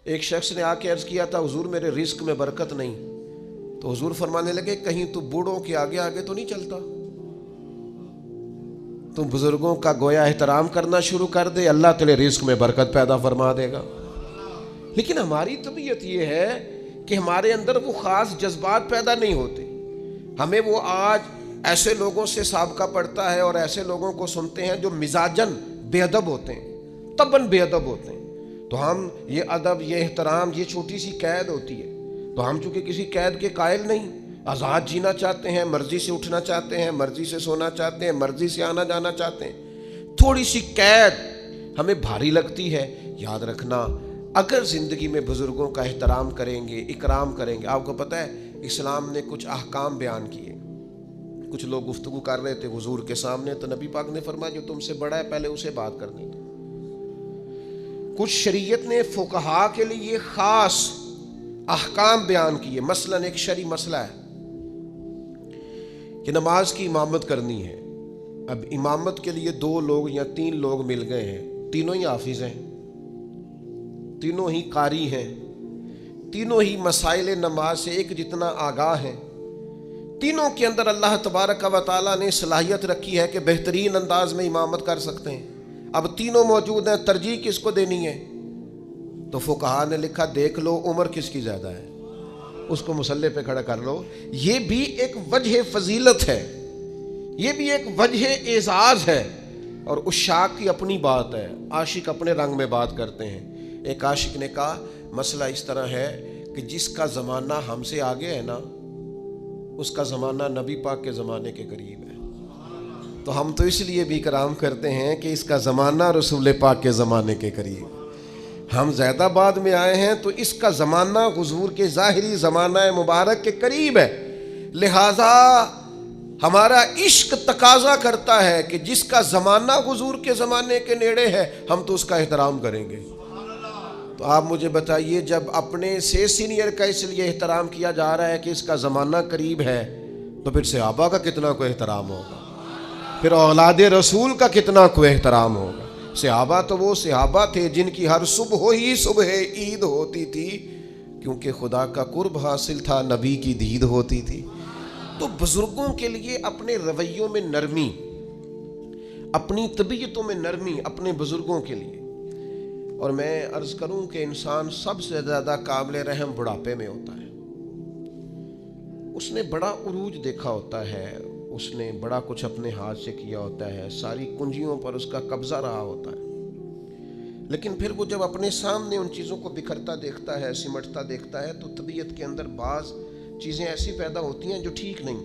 ایک شخص نے آ کے عرض کیا تھا حضور میرے رزق میں برکت نہیں، تو حضور فرمانے لگے کہیں تو بوڑھوں کے آگے آگے تو نہیں چلتا، تم بزرگوں کا گویا احترام کرنا شروع کر دے، اللہ تیرے رزق میں برکت پیدا فرما دے گا۔ لیکن ہماری طبیعت یہ ہے کہ ہمارے اندر وہ خاص جذبات پیدا نہیں ہوتے، ہمیں وہ آج ایسے لوگوں سے سابقہ پڑتا ہے اور ایسے لوگوں کو سنتے ہیں جو مزاجن بے ادب ہوتے ہیں، طبعاً بے ادب ہوتے ہیں، تو ہم یہ ادب، یہ احترام، یہ چھوٹی سی قید ہوتی ہے، تو ہم چونکہ کسی قید کے قائل نہیں، آزاد جینا چاہتے ہیں، مرضی سے اٹھنا چاہتے ہیں، مرضی سے سونا چاہتے ہیں، مرضی سے آنا جانا چاہتے ہیں، تھوڑی سی قید ہمیں بھاری لگتی ہے۔ یاد رکھنا اگر زندگی میں بزرگوں کا احترام کریں گے، اکرام کریں گے، آپ کو پتہ ہے اسلام نے کچھ احکام بیان کیے، کچھ لوگ گفتگو کر رہے تھے حضور کے سامنے تو نبی پاک نے فرمایا جو تم سے بڑا ہے پہلے اسے بات کرنی دو۔ کچھ شریعت نے فقہا کے لیے خاص احکام بیان کیے، مثلا ایک شرعی مسئلہ ہے کہ نماز کی امامت کرنی ہے، اب امامت کے لیے 2 لوگ یا 3 لوگ مل گئے ہیں، تینوں ہی حافظ ہیں، تینوں ہی قاری ہیں، تینوں ہی مسائل نماز سے ایک جتنا آگاہ ہیں، تینوں کے اندر اللہ تبارک و تعالیٰ نے صلاحیت رکھی ہے کہ بہترین انداز میں امامت کر سکتے ہیں، اب تینوں موجود ہیں، ترجیح کس کو دینی ہے؟ تو فقہا نے لکھا دیکھ لو عمر کس کی زیادہ ہے، اس کو مصلی پہ کھڑا کر لو۔ یہ بھی ایک وجہ فضیلت ہے، یہ بھی ایک وجہ اعزاز ہے، اور عشاق کی اپنی بات ہے، عاشق اپنے رنگ میں بات کرتے ہیں۔ ایک عاشق نے کہا مسئلہ اس طرح ہے کہ جس کا زمانہ ہم سے آگے ہے نا، اس کا زمانہ نبی پاک کے زمانے کے قریب ہے، تو ہم تو اس لیے بھی کرام کرتے ہیں کہ اس کا زمانہ رسول پاک کے زمانے کے قریب، ہم زیادہ بعد میں آئے ہیں تو اس کا زمانہ حضور کے ظاہری زمانہ مبارک کے قریب ہے، لہذا ہمارا عشق تقاضا کرتا ہے کہ جس کا زمانہ حضور کے زمانے کے نیڑے ہے ہم تو اس کا احترام کریں گے۔ تو آپ مجھے بتائیے جب اپنے سے سینئر کا اس لیے احترام کیا جا رہا ہے کہ اس کا زمانہ قریب ہے، تو پھر صحابہ کا کتنا کوئی احترام ہوگا، پھر اولاد رسول کا کتنا کوئی احترام ہوگا۔ صحابہ تو وہ صحابہ تھے جن کی ہر صبح ہی صبح عید ہوتی تھی، کیونکہ خدا کا قرب حاصل تھا، نبی کی دید ہوتی تھی۔ تو بزرگوں کے لیے اپنے رویوں میں نرمی، اپنی طبیعتوں میں نرمی اپنے بزرگوں کے لیے، اور میں عرض کروں کہ انسان سب سے زیادہ قابل رحم بڑھاپے میں ہوتا ہے، اس نے بڑا عروج دیکھا ہوتا ہے، اس نے بڑا کچھ اپنے ہاتھ سے کیا ہوتا ہے، ساری کنجیوں پر اس کا قبضہ رہا ہوتا ہے، لیکن پھر وہ جب اپنے سامنے ان چیزوں کو بکھرتا دیکھتا ہے، سمٹتا دیکھتا ہے، تو طبیعت کے اندر بعض چیزیں ایسی پیدا ہوتی ہیں جو ٹھیک نہیں۔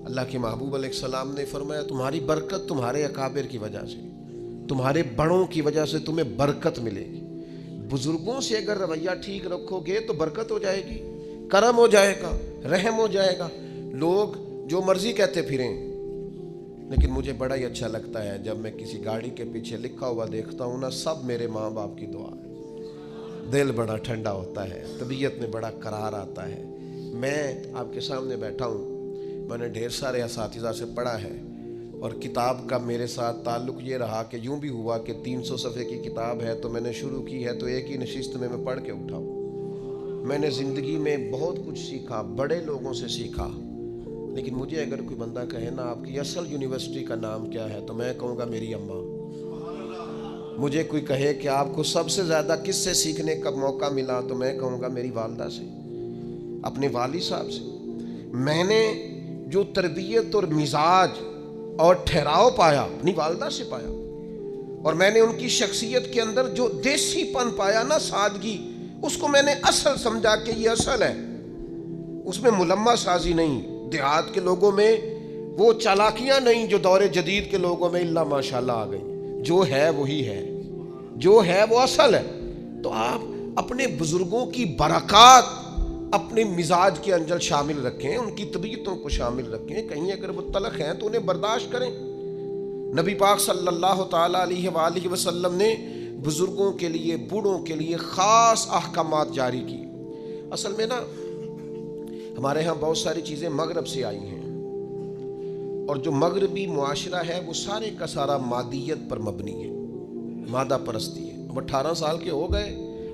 اللہ کے محبوب علیہ السلام نے فرمایا تمہاری برکت تمہارے اکابر کی وجہ سے، تمہارے بڑوں کی وجہ سے تمہیں برکت ملے گی۔ بزرگوں سے اگر رویہ ٹھیک رکھو گے تو برکت ہو جائے گی، کرم ہو جائے گا، رحم ہو جائے گا۔ لوگ جو مرضی کہتے پھریں، لیکن مجھے بڑا ہی اچھا لگتا ہے جب میں کسی گاڑی کے پیچھے لکھا ہوا دیکھتا ہوں نا سب میرے ماں باپ کی دعا ہے، دل بڑا ٹھنڈا ہوتا ہے، طبیعت میں بڑا قرار آتا ہے۔ میں آپ کے سامنے بیٹھا ہوں، میں نے ڈھیر سارے اساتذہ سے پڑھا ہے، اور کتاب کا میرے ساتھ تعلق یہ رہا کہ یوں بھی ہوا کہ 300 صفحے کی کتاب ہے تو میں نے شروع کی ہے تو ایک ہی نشست میں پڑھ کے اٹھا ہوں۔ میں نے زندگی میں بہت کچھ سیکھا، بڑے لوگوں سے سیکھا، لیکن مجھے اگر کوئی بندہ کہے نا آپ کی اصل یونیورسٹی کا نام کیا ہے تو میں کہوں گا میری اماں۔ مجھے کوئی کہے کہ آپ کو سب سے زیادہ کس سے سیکھنے کا موقع ملا تو میں کہوں گا میری والدہ سے، اپنے والد صاحب سے۔ میں نے جو تربیت اور مزاج اور ٹھہراؤ پایا اپنی والدہ سے پایا، اور میں نے ان کی شخصیت کے اندر جو دیسی پن پایا نا، سادگی، اس کو میں نے اصل سمجھا کہ یہ اصل ہے، اس میں ملمہ سازی نہیں، دیہات کے لوگوں میں وہ چالاکیاں نہیں جو دور جدید کے لوگوں میں اللہ ماشاءاللہ آ گئی، جو ہے وہی ہے، جو ہے وہ اصل ہے۔ تو آپ اپنے بزرگوں کی برکات اپنے مزاج کے اندر شامل رکھیں، ان کی طبیعتوں کو شامل رکھیں، کہیں اگر وہ تلخ ہیں تو انہیں برداشت کریں۔ نبی پاک صلی اللہ تعالیٰ علیہ وآلہ وسلم نے بزرگوں کے لیے، بوڑھوں کے لیے خاص احکامات جاری کی۔ اصل میں نا ہمارے ہاں بہت ساری چیزیں مغرب سے آئی ہیں، اور جو مغربی معاشرہ ہے وہ سارے کا سارا مادیت پر مبنی ہے، مادہ پرستی ہے۔ اب 18 سال کے ہو گئے،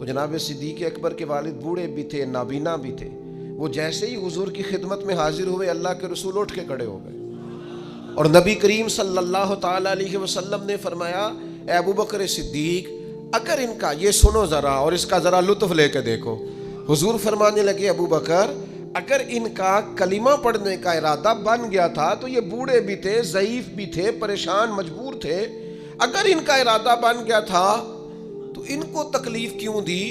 تو جناب صدیق اکبر کے والد بوڑھے بھی تھے، نابینا بھی تھے، وہ جیسے ہی حضور کی خدمت میں حاضر ہوئے اللہ کے رسول اٹھ کے کھڑے ہو گئے، اور نبی کریم صلی اللہ تعالی علیہ وسلم نے فرمایا اے ابو بکر صدیق اگر ان کا، یہ سنو ذرا اور اس کا ذرا لطف لے کے دیکھو، حضور فرمانے لگے ابو بکر اگر ان کا کلمہ پڑھنے کا ارادہ بن گیا تھا تو یہ بوڑھے بھی تھے، ضعیف بھی تھے، پریشان مجبور تھے، اگر ان کا ارادہ بن گیا تھا تو ان کو تکلیف کیوں دی؟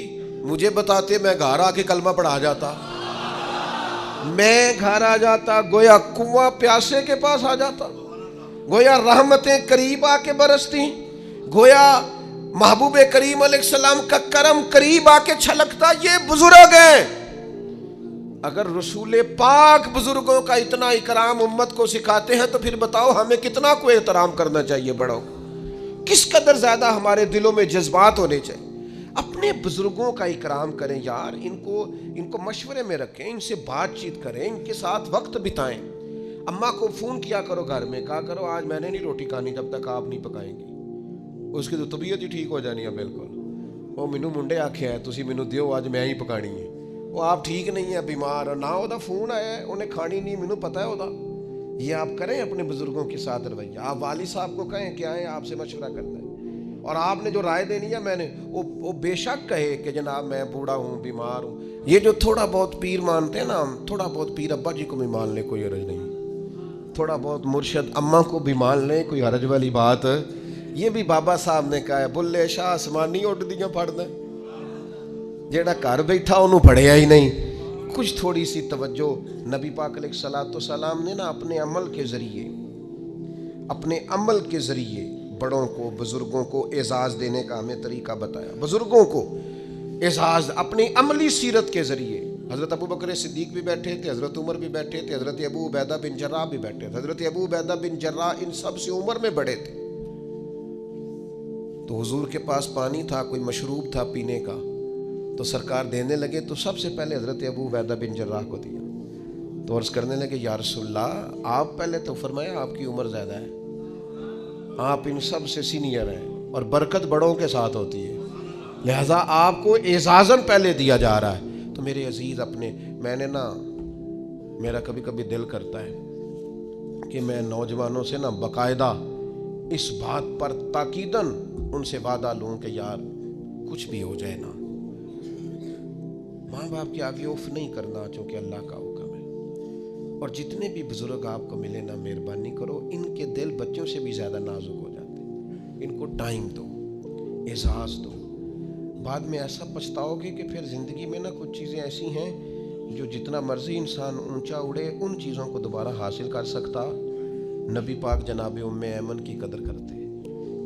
مجھے بتاتے میں گھر آ کے کلمہ پڑھا جاتا، میں گھر آ جاتا، گویا کنواں پیاسے کے پاس آ جاتا، گویا رحمتیں قریب آ کے برستی، گویا محبوب کریم علیہ السلام کا کرم قریب آ کے چھلکتا۔ یہ بزرگ ہیں، اگر رسول پاک بزرگوں کا اتنا اکرام امت کو سکھاتے ہیں تو پھر بتاؤ ہمیں کتنا کو احترام کرنا چاہیے بڑوں، کس قدر زیادہ ہمارے دلوں میں جذبات ہونے چاہیے۔ اپنے بزرگوں کا اکرام کریں یار، ان کو مشورے میں رکھیں، ان سے بات چیت کریں، ان کے ساتھ وقت بتائیں۔ اماں کو فون کیا کرو گھر میں، کہا کرو آج میں نے نہیں روٹی کھانی جب تک آپ نہیں پکائیں گی، اس کی تو طبیعت ہی ٹھیک ہو جانی ہے بالکل۔ وہ مینوں منڈے آکھیا ہے تسی مینوں دیو آج میں ہی پکانی ہے، وہ آپ ٹھیک نہیں ہے، بیمار نہ، وہ فون آیا ہے انہیں کھانی نہیں، مینوں پتہ ہے وہ۔ یہ آپ کریں اپنے بزرگوں کے ساتھ رویہ، آپ والد صاحب کو کہیں کہ آئیں آپ سے مشورہ کرنا ہے، اور آپ نے جو رائے دینی ہے میں نے وہ بے شک کہے کہ جناب میں بوڑھا ہوں، بیمار ہوں۔ یہ جو تھوڑا بہت پیر مانتے ہیں نا، تھوڑا بہت پیر ابا جی کو بھی مان لیں کوئی حرج نہیں، تھوڑا بہت مرشد اماں کو بھی مان لیں کوئی حرج والی بات۔ یہ بھی بابا صاحب نے کہا ہے بلے شاہ آسمانی اڈ دیاں پڑھنا، جیڑا گھر بیٹھا انہوں پڑھیا ہی نہیں۔ کچھ تھوڑی سی توجہ نبی پاک علیہ الصلوۃ والسلام نے نا اپنے عمل کے ذریعے بڑوں کو، بزرگوں کو اعزاز دینے کا ہمیں طریقہ بتایا، بزرگوں کو اعزاز اپنی عملی سیرت کے ذریعے۔ حضرت ابو بکر صدیق بھی بیٹھے تھے، حضرت عمر بھی بیٹھے تھے، حضرت ابو عبیدہ بن جراح بھی بیٹھے تھے۔ حضرت ابو عبیدہ بن جراح ان سب سے عمر میں بڑے تھے، تو حضور کے پاس پانی تھا، کوئی مشروب تھا پینے کا، تو سرکار دینے لگے تو سب سے پہلے حضرت ابو عبیدہ بن جراح کو دیا، تو عرض کرنے لگے یا رسول اللہ آپ پہلے، تو فرمایا آپ کی عمر زیادہ ہے، آپ ان سب سے سینئر ہیں اور برکت بڑوں کے ساتھ ہوتی ہے، لہذا آپ کو اعزازاً پہلے دیا جا رہا ہے۔ تو میرے عزیز میں نے نا، میرا کبھی کبھی دل کرتا ہے کہ میں نوجوانوں سے نا باقاعدہ اس بات پر تاکیداً ان سے وعدہ لوں کہ یار کچھ بھی ہو جائے نا، ماں باپ کی آگے اوف نہیں کرنا، چونکہ اللہ کا حکم ہے، اور جتنے بھی بزرگ آپ کو ملے نا مہربانی کرو، ان کے دل بچوں سے بھی زیادہ نازک ہو جاتے ہیں، ان کو ٹائم دو، اعزاز دو، بعد میں ایسا پچھتاؤ گے کہ پھر زندگی میں نا کچھ چیزیں ایسی ہیں جو جتنا مرضی انسان اونچا اڑے ان چیزوں کو دوبارہ حاصل کر سکتا۔ نبی پاک جناب ام ایمن کی قدر کرتے،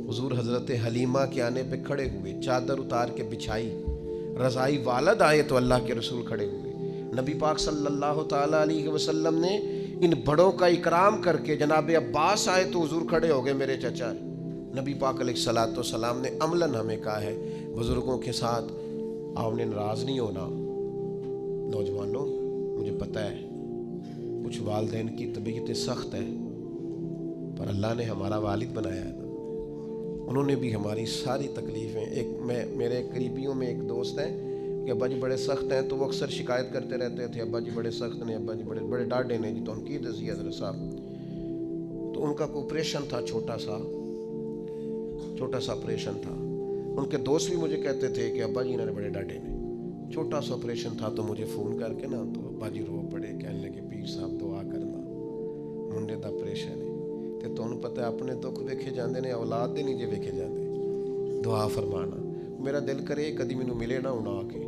حضور حضرت حلیمہ کے آنے پہ کھڑے ہوئے، چادر اتار کے بچھائی، رضائی والد آئے تو اللہ کے رسول کھڑے ہوئے، نبی پاک صلی اللہ تعالی علیہ وسلم نے ان بڑوں کا اکرام کر کے، جناب عباس آئے تو حضور کھڑے ہو گئے میرے چچا۔ نبی پاک علیہ الصلوۃ والسلام نے عملاً ہمیں کہا ہے بزرگوں کے ساتھ آپ نے ناراض نہیں ہونا۔ نوجوانوں مجھے پتہ ہے کچھ والدین کی طبیعتیں سخت ہیں، پر اللہ نے ہمارا والد بنایا ہے نا، انہوں نے بھی ہماری ساری تکلیفیں، میرے قریبیوں میں ایک دوست ہیں کہ ابا جی بڑے سخت ہیں، تو وہ اکثر شکایت کرتے رہتے تھے ابا جی بڑے سخت ہیں، ابا جی بڑے ڈاڈے نے، جی تو ان کی دسی حضرت صاحب، تو ان کا کوئی آپریشن تھا، چھوٹا سا آپریشن تھا، ان کے دوست بھی مجھے کہتے تھے کہ ابا جی انہوں نے بڑے ڈاڈے نے، چھوٹا سا آپریشن تھا، تو مجھے فون کر کے نا تو ابا جی رو پڑے، کہنے لگے پیر صاحب دعا کرنا، منڈے دا آپریشن ہے، تے تمہیں پتہ ہے اپنے دکھ ویکھے جاندے نے، اولاد دے نہیں جے ویکھے جاندے، دعا فرمانا۔ میرا دل کرے کدی مینوں ملے نہ ہونا آ کے،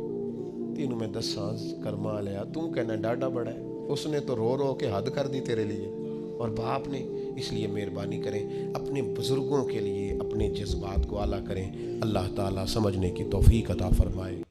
تینوں میں دساں کرما لیا، تو کہنا ڈاڈا بڑا ہے، اس نے تو رو رو کے حد کر دی تیرے لیے، اور باپ نے، اس لیے مہربانی کریں اپنے بزرگوں کے لیے اپنے جذبات کو اعلیٰ کریں، اللہ تعالیٰ سمجھنے کی توفیق عطا فرمائے۔